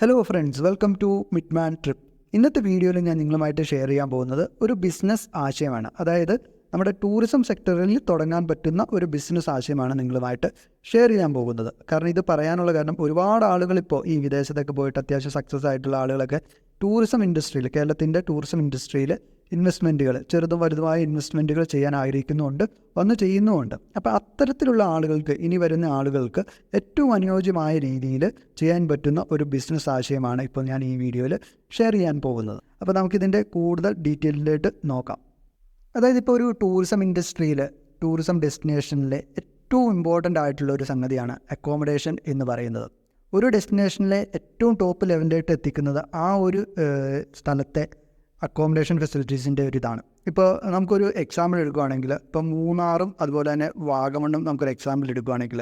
Hello friends, welcome to Midman trip. ഇന്നത്തെ വീഡിയോയിൽ ഞാൻ നിങ്ങളുമായിട്ട് ഷെയർ ചെയ്യാൻ പോകുന്നത് ഒരു ബിസിനസ് ആശയമാണ്. അതായത് നമ്മുടെ ടൂറിസം സെക്ടറിൽ തുടങ്ങാൻ പറ്റുന്ന ഒരു ബിസിനസ് ആശയമാണ് നിങ്ങളുമായിട്ട് ഷെയർ ചെയ്യാൻ പോകുന്നത്. കാരണം ഇത് പറയാനുള്ള കാരണം, ഒരുപാട് ആളുകൾ ഇപ്പോൾ ഈ വിദേശത്തൊക്കെ പോയിട്ട് അത്യാവശ്യം സക്സസ് ആയിട്ടുള്ള ആളുകളൊക്കെ ടൂറിസം ഇൻഡസ്ട്രിയിൽ, കേരളത്തിൻ്റെ ടൂറിസം ഇൻഡസ്ട്രിയിൽ ഇൻവെസ്റ്റ്മെൻറ്റുകൾ, ചെറുതും വലുതുമായ ഇൻവെസ്റ്റ്മെൻറ്റുകൾ ചെയ്യാൻ ആഗ്രഹിക്കുന്നുമുണ്ട്, വന്ന് ചെയ്യുന്നുമുണ്ട്. അപ്പോൾ അത്തരത്തിലുള്ള ആളുകൾക്ക്, ഇനി വരുന്ന ആളുകൾക്ക് ഏറ്റവും അനുയോജ്യമായ രീതിയിൽ ചെയ്യാൻ പറ്റുന്ന ഒരു ബിസിനസ് ആശയമാണ് ഇപ്പോൾ ഞാൻ ഈ വീഡിയോയിൽ ഷെയർ ചെയ്യാൻ പോകുന്നത്. അപ്പോൾ നമുക്കിതിൻ്റെ കൂടുതൽ ഡീറ്റെയിലായിട്ട് നോക്കാം. അതായത് ഇപ്പോൾ ഒരു ടൂറിസം ഇൻഡസ്ട്രിയിൽ, ടൂറിസം ഡെസ്റ്റിനേഷനിലെ ഏറ്റവും ഇമ്പോർട്ടൻ്റ് ആയിട്ടുള്ള ഒരു സംഗതിയാണ് അക്കോമഡേഷൻ എന്ന് പറയുന്നത്. ഒരു ഡെസ്റ്റിനേഷനിലെ ഏറ്റവും ടോപ്പ് ലെവലിലേക്ക് എത്തിക്കുന്നത് ആ ഒരു സ്ഥലത്തെ അക്കോമഡേഷൻ ഫെസിലിറ്റീസിൻ്റെ ഒരു ഇതാണ്. ഇപ്പോൾ നമുക്കൊരു എക്സാമ്പിൾ എടുക്കുകയാണെങ്കിൽ, ഇപ്പോൾ മൂന്നാറും അതുപോലെ തന്നെ വാഗമണ്ണും നമുക്കൊരു എക്സാമ്പിൾ എടുക്കുകയാണെങ്കിൽ,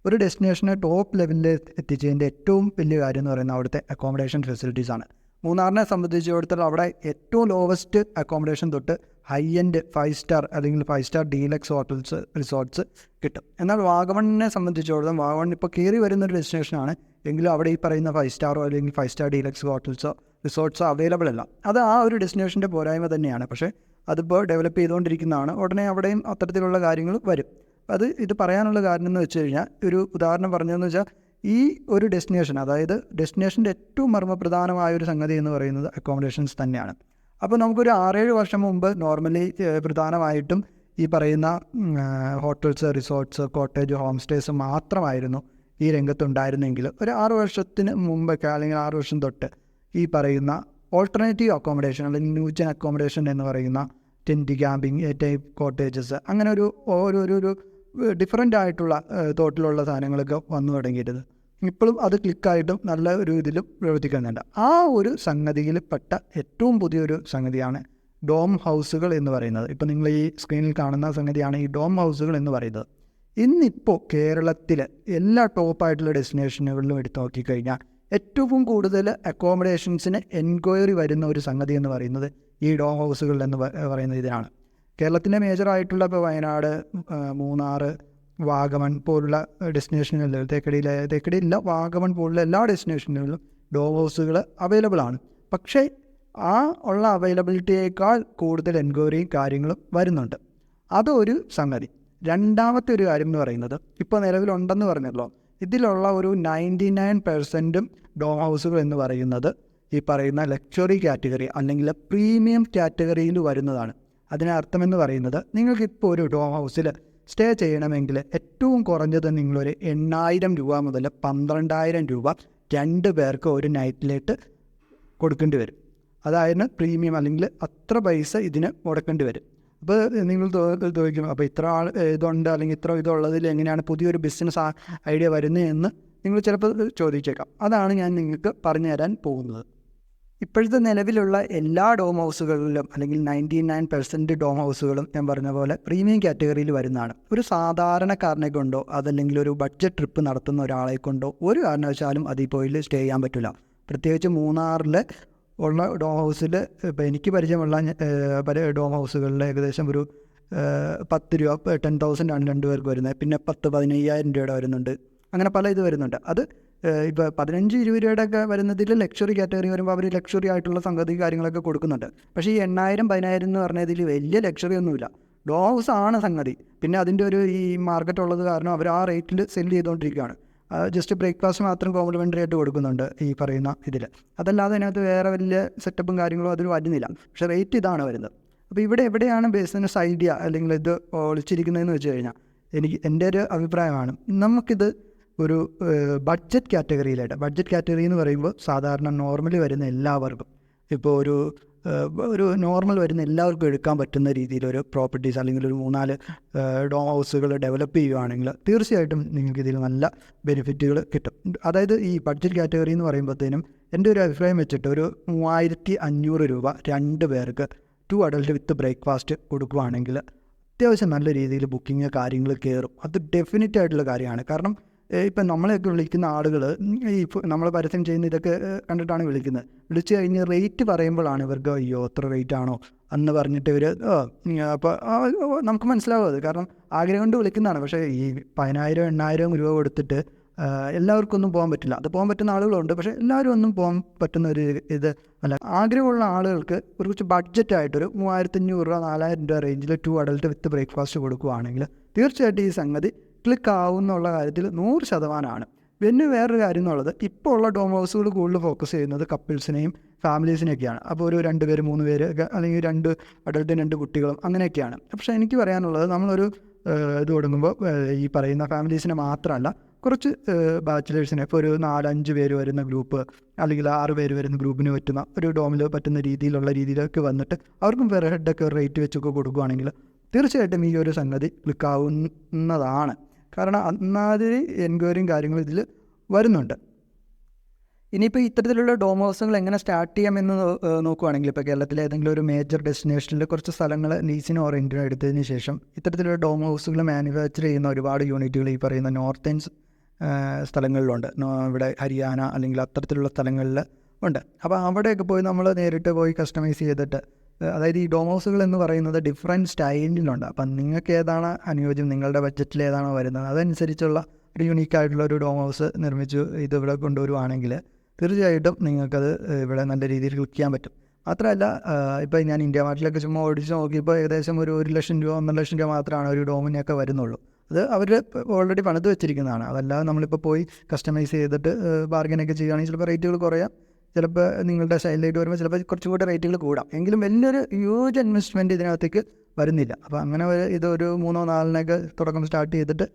ഒരു ഡെസ്റ്റിനേഷനെ ടോപ്പ് ലെവലിൽ എത്തിച്ചതിൻ്റെ ഏറ്റവും വലിയ കാര്യം എന്ന് പറയുന്നത് അവിടുത്തെ അക്കോമഡേഷൻ ഫെസിലിറ്റീസാണ്. മൂന്നാറിനെ സംബന്ധിച്ചിടത്തോളം അവിടെ ഏറ്റവും ലോവസ്റ്റ് അക്കോമഡേഷൻ തൊട്ട് ഹൈ എൻഡ് 5 സ്റ്റാർ അല്ലെങ്കിൽ 5 സ്റ്റാർ ഡീലക്സ് ഹോട്ടൽസ്, റിസോർട്ട്സ് കിട്ടും. എന്നാൽ വാഗമണിനെ സംബന്ധിച്ചിടത്തോളം വാഗമൺ ഇപ്പോൾ കയറി വരുന്നൊരു ഡെസ്റ്റിനേഷനാണ്, എങ്കിലും അവിടെ ഈ പറയുന്ന 5 സ്റ്റാറോ അല്ലെങ്കിൽ 5 സ്റ്റാർ ഡീലക്സ് ഹോട്ടൽസോ റിസോർട്ട്സോ അവൈലബിൾ അല്ല. അത് ആ ഒരു ഡെസ്റ്റിനേഷൻ്റെ പോരായ്മ തന്നെയാണ്. പക്ഷേ അതിപ്പോൾ ഡെവലപ്പ് ചെയ്തുകൊണ്ടിരിക്കുന്നതാണ്. ഉടനെ അവിടെയും അത്തരത്തിലുള്ള കാര്യങ്ങൾ വരും. ഇത് പറയാനുള്ള കാരണം എന്ന് വെച്ച് കഴിഞ്ഞാൽ, ഒരു ഉദാഹരണം പറഞ്ഞതെന്ന് വെച്ചാൽ, ഈ ഒരു ഡെസ്റ്റിനേഷൻ, അതായത് ഡെസ്റ്റിനേഷൻ്റെ ഏറ്റവും മർമ്മപ്രധാനമായ ഒരു സംഗതി എന്ന് പറയുന്നത് അക്കോമഡേഷൻസ് തന്നെയാണ്. അപ്പോൾ നമുക്കൊരു 6-7 വർഷം മുമ്പ് നോർമലി പ്രധാനമായിട്ടും ഈ പറയുന്ന hotels, resorts, cottage, home stays മാത്രമായിരുന്നു ഈ രംഗത്തുണ്ടായിരുന്നെങ്കിൽ, ഒരു 6 വർഷത്തിന് മുമ്പൊക്കെ അല്ലെങ്കിൽ 6 വർഷം തൊട്ട് ഈ പറയുന്ന ഓൾട്ടർനേറ്റീവ് അക്കോമഡേഷൻ അല്ലെങ്കിൽ ന്യൂജൻ അക്കോമഡേഷൻ എന്ന് പറയുന്ന ടെൻറ്റ്, ക്യാമ്പിംഗ് ടൈപ്പ് കോട്ടേജസ്, അങ്ങനെ ഒരു ഡിഫറൻ്റ് ആയിട്ടുള്ള തോട്ടിലുള്ള സാധനങ്ങളൊക്കെ വന്നു തുടങ്ങിയിരുന്നത്. ഇപ്പോഴും അത് ക്ലിക്കായിട്ടും നല്ല ഒരു ഇതിലും പ്രവർത്തിക്കുന്നുണ്ട്. ആ ഒരു സംഗതിയിൽ പെട്ട ഏറ്റവും പുതിയൊരു സംഗതിയാണ് ഡോം ഹൗസുകൾ എന്ന് പറയുന്നത്. ഇപ്പോൾ നിങ്ങൾ ഈ സ്ക്രീനിൽ കാണുന്ന സംഗതിയാണ് ഈ ഡോം ഹൗസുകൾ എന്ന് പറയുന്നത്. ഇന്നിപ്പോൾ കേരളത്തിൽ എല്ലാ ടോപ്പായിട്ടുള്ള ഡെസ്റ്റിനേഷനുകളിലും എടുത്ത് നോക്കിക്കഴിഞ്ഞാൽ ഏറ്റവും കൂടുതൽ അക്കോമഡേഷൻസിന് എൻക്വയറി വരുന്ന ഒരു സംഗതി എന്ന് പറയുന്നത് ഈ ഡോം ഹൗസുകൾ എന്ന് പറയുന്ന ഇതിനാണ്. കേരളത്തിൻ്റെ മേജറായിട്ടുള്ള ഇപ്പോൾ വയനാട്, മൂന്നാർ, വാഗമൺ പോലുള്ള ഡെസ്റ്റിനേഷനുകളിൽ, തേക്കടിയില്ല, വാഗമൺ പോലുള്ള എല്ലാ ഡെസ്റ്റിനേഷനുകളിലും ഡോം ഹൗസുകൾ അവൈലബിൾ ആണ്. പക്ഷേ ആ ഉള്ള അവൈലബിലിറ്റിയേക്കാൾ കൂടുതൽ എൻക്വയറിയും കാര്യങ്ങളും വരുന്നുണ്ട്. അതൊരു സംഗതി. രണ്ടാമത്തെ ഒരു കാര്യം എന്ന് പറയുന്നത്, ഇപ്പോൾ നിലവിലുണ്ടെന്ന് പറഞ്ഞല്ലോ, ഇതിലുള്ള ഒരു 99% ഡോം ഹൗസുകൾ എന്ന് പറയുന്നത് ഈ പറയുന്ന ലക്ഷറി കാറ്റഗറി അല്ലെങ്കിൽ പ്രീമിയം കാറ്റഗറിയിൽ വരുന്നതാണ്. അതിനർത്ഥമെന്ന് പറയുന്നത്, നിങ്ങൾക്കിപ്പോൾ ഒരു ഡോം ഹൗസിൽ സ്റ്റേ ചെയ്യണമെങ്കിൽ ഏറ്റവും കുറഞ്ഞത് നിങ്ങളൊരു 8,000 രൂപ മുതൽ 12,000 രൂപ 2 പേർക്ക് ഒരു നൈറ്റിലേക്ക് കൊടുക്കേണ്ടി വരും. അതായത് പ്രീമിയം, അല്ലെങ്കിൽ അത്ര പൈസ ഇതിന് മുടക്കേണ്ടി വരും. അപ്പോൾ നിങ്ങൾ ചോദിക്കും, അപ്പോൾ ഇത്ര ഇതുണ്ട് അല്ലെങ്കിൽ ഇത്ര ഇതുള്ളതിൽ എങ്ങനെയാണ് പുതിയൊരു ബിസിനസ് ഐഡിയ വരുന്നതെന്ന് നിങ്ങൾ ചിലപ്പോൾ ചോദിച്ചേക്കാം. അതാണ് ഞാൻ നിങ്ങൾക്ക് പറഞ്ഞു തരാൻ പോകുന്നത്. ഇപ്പോഴത്തെ നിലവിലുള്ള എല്ലാ ഡോം ഹൗസുകളിലും അല്ലെങ്കിൽ 99% ഡോം ഹൗസുകളും ഞാൻ പറഞ്ഞ പോലെ പ്രീമിയം കാറ്റഗറിയിൽ വരുന്നതാണ്. ഒരു സാധാരണക്കാരനെ കൊണ്ടോ അതല്ലെങ്കിൽ ഒരു ബഡ്ജറ്റ് ട്രിപ്പ് നടത്തുന്ന ഒരാളെ കൊണ്ടോ ഒരു കാരണവശാലും അതിൽ പോയി സ്റ്റേ ചെയ്യാൻ പറ്റില്ല. പ്രത്യേകിച്ച് മൂന്നാറിൽ ഉള്ള ഡോം ഹൗസിൽ ഇപ്പോൾ എനിക്ക് പരിചയമുള്ള ഡോം ഹൗസുകളിൽ ഏകദേശം ഒരു 10 രൂപ, 10,000 ആണ് 2 പേർക്ക് വരുന്നത്. പിന്നെ 10-15,000 രൂപയുടെ വരുന്നുണ്ട്. അങ്ങനെ പല ഇത് വരുന്നുണ്ട്. അത് ഇപ്പോൾ 15-20 രൂപയുടെ ഒക്കെ വരുന്നതിൽ ലക്ഷറി കാറ്റഗറി വരുമ്പോൾ അവർ ലക്ഷറി ആയിട്ടുള്ള സംഗതി കാര്യങ്ങളൊക്കെ കൊടുക്കുന്നുണ്ട്. പക്ഷേ ഈ 8,000-10,000 എന്ന് പറഞ്ഞതിൽ വലിയ ലക്ഷറി ഒന്നുമില്ല. ഡോം ഹൗസ് ആണ് സംഗതി. പിന്നെ അതിൻ്റെ ഒരു ഈ മാർക്കറ്റ് ഉള്ളത് കാരണം അവർ ആ റേറ്റിൽ സെല്ല് ചെയ്തുകൊണ്ടിരിക്കുകയാണ്. ജസ്റ്റ് ബ്രേക്ക്ഫാസ്റ്റ് മാത്രം കോംപ്ലിമെൻ്ററി ആയിട്ട് കൊടുക്കുന്നുണ്ട് ഈ പറയുന്ന ഇതിൽ. അതല്ലാതെ അതിനകത്ത് വേറെ വലിയ സെറ്റപ്പും കാര്യങ്ങളും അതിൽ വരുന്നില്ല. പക്ഷേ റേറ്റ് ഇതാണ് വരുന്നത്. അപ്പോൾ എവിടെയാണ് ബിസിനസ് ഐഡിയ അല്ലെങ്കിൽ ഇത് ഒളിച്ചിരിക്കുന്നതെന്ന് വെച്ച് കഴിഞ്ഞാൽ, എൻ്റെ ഒരു അഭിപ്രായമാണ്, നമുക്കിത് ഒരു ബഡ്ജറ്റ് കാറ്റഗറി എന്ന് പറയുമ്പോൾ സാധാരണ നോർമലി വരുന്ന എല്ലാവർക്കും, ഇപ്പോൾ ഒരു നോർമൽ വരുന്ന എല്ലാവർക്കും എടുക്കാൻ പറ്റുന്ന രീതിയിലൊരു പ്രോപ്പർട്ടീസ് അല്ലെങ്കിൽ ഒരു 3-4 ഡോം ഹൗസുകൾ ഡെവലപ്പ് ചെയ്യുകയാണെങ്കിൽ തീർച്ചയായിട്ടും നിങ്ങൾക്ക് ഇതിൽ നല്ല ബെനിഫിറ്റുകൾ കിട്ടും. അതായത് ഈ ബഡ്ജറ്റ് കാറ്റഗറി എന്ന് പറയുമ്പോഴത്തേനും എൻ്റെ ഒരു അഭിപ്രായം വെച്ചിട്ട് ഒരു 3,500 രൂപ 2 പേർക്ക് 2 അഡൽട്ട് വിത്ത് ബ്രേക്ക്ഫാസ്റ്റ് കൊടുക്കുകയാണെങ്കിൽ അത്യാവശ്യം നല്ല രീതിയിൽ ബുക്കിങ് കാര്യങ്ങൾ കയറും. അത് ഡെഫിനറ്റ് ആയിട്ടുള്ള കാര്യമാണ്. കാരണം ഇപ്പം നമ്മളെയൊക്കെ വിളിക്കുന്ന ആളുകൾ ഈ നമ്മൾ പരസ്യം ചെയ്യുന്ന ഇതൊക്കെ കണ്ടിട്ടാണ് വിളിക്കുന്നത്. വിളിച്ച് കഴിഞ്ഞ് റേറ്റ് പറയുമ്പോഴാണ് ഇവർക്ക് അയ്യോ അത്ര റേറ്റ് ആണോ എന്ന് പറഞ്ഞിട്ട് ഇവർ അപ്പോൾ നമുക്ക് മനസ്സിലാവും അത്. കാരണം ആഗ്രഹം കൊണ്ട് വിളിക്കുന്നതാണ്. പക്ഷേ ഈ 10,000-8,000 രൂപ കൊടുത്തിട്ട് എല്ലാവർക്കും ഒന്നും പോകാൻ പറ്റില്ല. അത് പോകാൻ പറ്റുന്ന ആളുകളുണ്ട്, പക്ഷേ എല്ലാവരും ഒന്നും പോകാൻ പറ്റുന്ന ഒരു ഇത് അല്ല. ആഗ്രഹമുള്ള ആളുകൾക്ക് കുറച്ച് ബഡ്ജറ്റായിട്ടൊരു 3500 രൂപ 4000 രൂപ റേഞ്ചിൽ 2 അഡൽട്ട് വിത്ത് ബ്രേക്ക്ഫാസ്റ്റ് കൊടുക്കുകയാണെങ്കിൽ തീർച്ചയായിട്ടും ഈ സംഗതി ക്ലിക്ക് ആവുമെന്നുള്ള കാര്യത്തിൽ 100%. പിന്നെ വേറൊരു കാര്യം എന്നുള്ളത്, ഇപ്പോൾ ഉള്ള ഡോം ഹൗസുകൾ കൂടുതൽ ഫോക്കസ് ചെയ്യുന്നത് കപ്പിൾസിനെയും ഫാമിലീസിനെയൊക്കെയാണ്. അപ്പോൾ ഒരു 2 പേര് 3 പേര് അല്ലെങ്കിൽ 2 അഡൽട്ടും 2 കുട്ടികളും അങ്ങനെയൊക്കെയാണ്. പക്ഷേ എനിക്ക് പറയാനുള്ളത്, നമ്മളൊരു ഇത് തുടങ്ങുമ്പോൾ ഈ പറയുന്ന ഫാമിലീസിനെ മാത്രമല്ല, കുറച്ച് ബാച്ചിലേഴ്സിനെ, ഇപ്പോൾ ഒരു 4-5 പേര് വരുന്ന ഗ്രൂപ്പ് അല്ലെങ്കിൽ 6 പേര് വരുന്ന ഗ്രൂപ്പിന് പറ്റുന്ന ഒരു ഡോമിൽ പറ്റുന്ന രീതിയിലേക്ക് വന്നിട്ട് അവർക്കും പെർ ഹെഡൊക്കെ ഒരു റേറ്റ് വെച്ചൊക്കെ കൊടുക്കുകയാണെങ്കിൽ തീർച്ചയായിട്ടും ഈ ഒരു സംഗതി ക്ലിക്കാവുന്നതാണ്. കാരണം അന്നാതിരി എൻക്വയറിയും കാര്യങ്ങളും ഇതിൽ വരുന്നുണ്ട്. ഇനിയിപ്പോൾ ഇത്തരത്തിലുള്ള ഡോം ഹൗസുകൾ എങ്ങനെ സ്റ്റാർട്ട് ചെയ്യാമെന്ന് നോക്കുകയാണെങ്കിൽ, ഇപ്പോൾ കേരളത്തിലെ ഏതെങ്കിലും ഒരു മേജർ ഡെസ്റ്റിനേഷനിൽ കുറച്ച് സ്ഥലങ്ങൾ ലീസിന് ഓർ റെൻറ്റിന് എടുത്തതിന് ശേഷം ഇത്തരത്തിലുള്ള ഡോം ഹൗസുകൾ മാനുഫാക്ചർ ചെയ്യുന്ന ഒരുപാട് യൂണിറ്റുകൾ ഈ പറയുന്ന നോർത്തേൺ സ്ഥലങ്ങളിലുണ്ട്. ഇവിടെ ഹരിയാന അല്ലെങ്കിൽ അത്തരത്തിലുള്ള സ്ഥലങ്ങളിൽ ഉണ്ട്. അപ്പോൾ അവിടെയൊക്കെ പോയി നമ്മൾ നേരിട്ട് പോയി കസ്റ്റമൈസ് ചെയ്തിട്ട്, അതായത് ഈ ഡോം ഹൗസുകൾ എന്ന് പറയുന്നത് ഡിഫറെൻറ്റ് സ്റ്റൈലിലുണ്ട്. അപ്പം നിങ്ങൾക്ക് ഏതാണ് അനുയോജ്യം, നിങ്ങളുടെ ബഡ്ജറ്റിൽ ഏതാണോ വരുന്നത് അതനുസരിച്ചുള്ള ഒരു യുണീക്കായിട്ടുള്ള ഒരു ഡോം ഹൗസ് നിർമ്മിച്ച് ഇതിവിടെ കൊണ്ടുവരുവാണെങ്കിൽ തീർച്ചയായിട്ടും നിങ്ങൾക്കത് ഇവിടെ നല്ല രീതിയിൽ ക്ലിക്ക് ചെയ്യാൻ പറ്റും. മാത്രമല്ല, ഇപ്പോൾ ഞാൻ ഇന്ത്യ മാർട്ടിലൊക്കെ ചുമ്മാ ഓടിച്ച് നോക്കിയപ്പോൾ ഏകദേശം ഒരു 1 ലക്ഷം രൂപ 1.5 ലക്ഷം രൂപ മാത്രമാണ് ഒരു ഡോമിനൊക്കെ വരുന്നുള്ളൂ. അത് അവർ ഓൾറെഡി പണിത് വെച്ചിരിക്കുന്നതാണ്. അതല്ലാതെ നമ്മളിപ്പോൾ പോയി കസ്റ്റമൈസ് ചെയ്തിട്ട് ബാർഗനൊക്കെ ചെയ്യുകയാണെങ്കിൽ ചിലപ്പോൾ റേറ്റുകൾ കുറയാം, ചിലപ്പോൾ നിങ്ങളുടെ സ്റ്റൈലിലേക്ക് വരുമ്പോൾ ചിലപ്പോൾ കുറച്ചുകൂടി റേറ്റുകൾ കൂടാം. എങ്കിലും വലിയൊരു ഹ്യൂജ് ഇൻവെസ്റ്റ്മെൻറ്റ് ഇതിനകത്തേക്ക് വരുന്നില്ല. അപ്പോൾ അങ്ങനെ ഇതൊരു 3-4 തുടക്കം സ്റ്റാർട്ട് ചെയ്തിട്ട്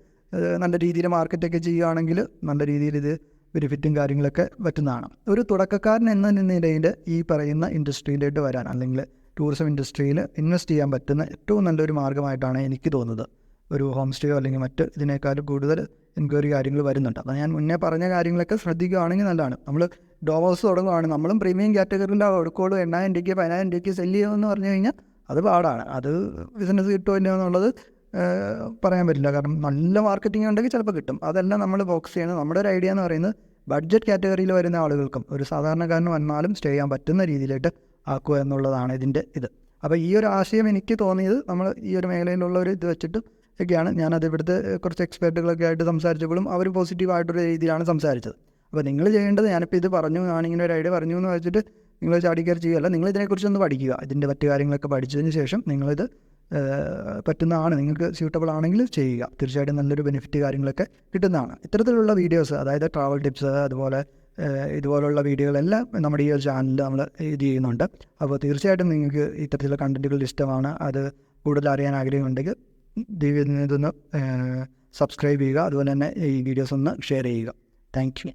നല്ല രീതിയിൽ മാർക്കറ്റൊക്കെ ചെയ്യുകയാണെങ്കിൽ നല്ല രീതിയിൽ ഇത് ബെനിഫിറ്റും കാര്യങ്ങളൊക്കെ പറ്റുന്നതാണ്. ഒരു തുടക്കക്കാരൻ എന്ന നിലയിൽ ഈ പറയുന്ന ഇൻഡസ്ട്രിയിലേക്ക് വരാൻ, അല്ലെങ്കിൽ ടൂറിസം ഇൻഡസ്ട്രിയിൽ ഇൻവെസ്റ്റ് ചെയ്യാൻ പറ്റുന്ന ഏറ്റവും നല്ലൊരു മാർഗ്ഗമായിട്ടാണ് എനിക്ക് തോന്നുന്നത്. ഒരു ഹോം സ്റ്റേയോ അല്ലെങ്കിൽ മറ്റ് ഇതിനേക്കാളും കൂടുതൽ എൻക്വയറി കാര്യങ്ങൾ വരുന്നുണ്ട്. അപ്പോൾ ഞാൻ മുന്നേ പറഞ്ഞ കാര്യങ്ങളൊക്കെ ശ്രദ്ധിക്കുകയാണെങ്കിൽ നല്ലതാണ്. നമ്മൾ ഡോം ഹൗസ് തുടങ്ങുകയാണ്, നമ്മളും പ്രീമിയം കാറ്റഗറിയിൽ എടുക്കുള്ളൂ, 8000 രൂപയ്ക്ക് 10000 രൂപയ്ക്ക് സെല്ല് ചെയ്യുമെന്ന് പറഞ്ഞു കഴിഞ്ഞാൽ അത് പാടാണ്. അത് ബിസിനസ് കിട്ടുമോ ഇല്ലയോ എന്നുള്ളത് പറയാൻ പറ്റില്ല. കാരണം നല്ല മാർക്കറ്റിംഗ് ഉണ്ടെങ്കിൽ ചിലപ്പോൾ കിട്ടും. അതെല്ലാം നമ്മൾ ഫോക്കസ് ചെയ്യുന്നത്, നമ്മുടെ ഒരു ഐഡിയ എന്ന് പറയുന്നത് ബഡ്ജറ്റ് കാറ്റഗറിയിൽ വരുന്ന ആളുകൾക്കും ഒരു സാധാരണക്കാരന് വന്നാലും സ്റ്റേ ചെയ്യാൻ പറ്റുന്ന രീതിയിലേക്ക് ആക്കുക എന്നുള്ളതാണ് ഇതിൻ്റെ ഇത്. അപ്പോൾ ഈ ഒരു ആശയം എനിക്ക് തോന്നിയത് നമ്മൾ ഈ ഒരു മേഖലയിലുള്ള ഒരു ഇത് വെച്ചിട്ട് ഒക്കെയാണ്. ഞാനത് ഇവിടുത്തെ കുറച്ച് എക്സ്പെർട്ടുകളൊക്കെ ആയിട്ട് സംസാരിച്ചപ്പോഴും അവർ പോസിറ്റീവായിട്ടൊരു രീതിയിലാണ് സംസാരിച്ചത്. അപ്പോൾ നിങ്ങൾ ചെയ്യേണ്ടത്, ഞാനിപ്പോൾ ഇത് പറഞ്ഞു, ഞാനിങ്ങനെ ഒരു ഐഡിയ പറഞ്ഞു എന്ന് വെച്ചിട്ട് നിങ്ങൾ ചാടിക്കയറി ചെയ്യുകയല്ല, നിങ്ങൾ ഇതിനെക്കുറിച്ചൊന്ന് പഠിക്കുക. ഇതിൻ്റെ മറ്റു കാര്യങ്ങളൊക്കെ പഠിച്ചതിന് ശേഷം നിങ്ങളിത് പറ്റുന്നതാണ്, നിങ്ങൾക്ക് സ്യൂട്ടബിൾ ആണെങ്കിൽ ചെയ്യുക. തീർച്ചയായിട്ടും നല്ലൊരു ബെനിഫിറ്റ് കാര്യങ്ങളൊക്കെ കിട്ടുന്നതാണ്. ഇത്തരത്തിലുള്ള വീഡിയോസ്, അതായത് ട്രാവൽ ടിപ്സ് അതുപോലെ ഇതുപോലുള്ള വീഡിയോകളെല്ലാം നമ്മുടെ ഈ ഒരു ചാനലിൽ നമ്മൾ ഇത് ചെയ്യുന്നുണ്ട്. അപ്പോൾ തീർച്ചയായിട്ടും നിങ്ങൾക്ക് ഇത്തരത്തിലുള്ള കണ്ടൻറ്റുകൾ ഇഷ്ടമാണ്, അത് കൂടുതൽ അറിയാൻ ആഗ്രഹമുണ്ടെങ്കിൽ ദയവായി ഇതൊന്ന് സബ്സ്ക്രൈബ് ചെയ്യുക. അതുപോലെ തന്നെ ഈ വീഡിയോസ് ഒന്ന് ഷെയർ ചെയ്യുക. Thank you.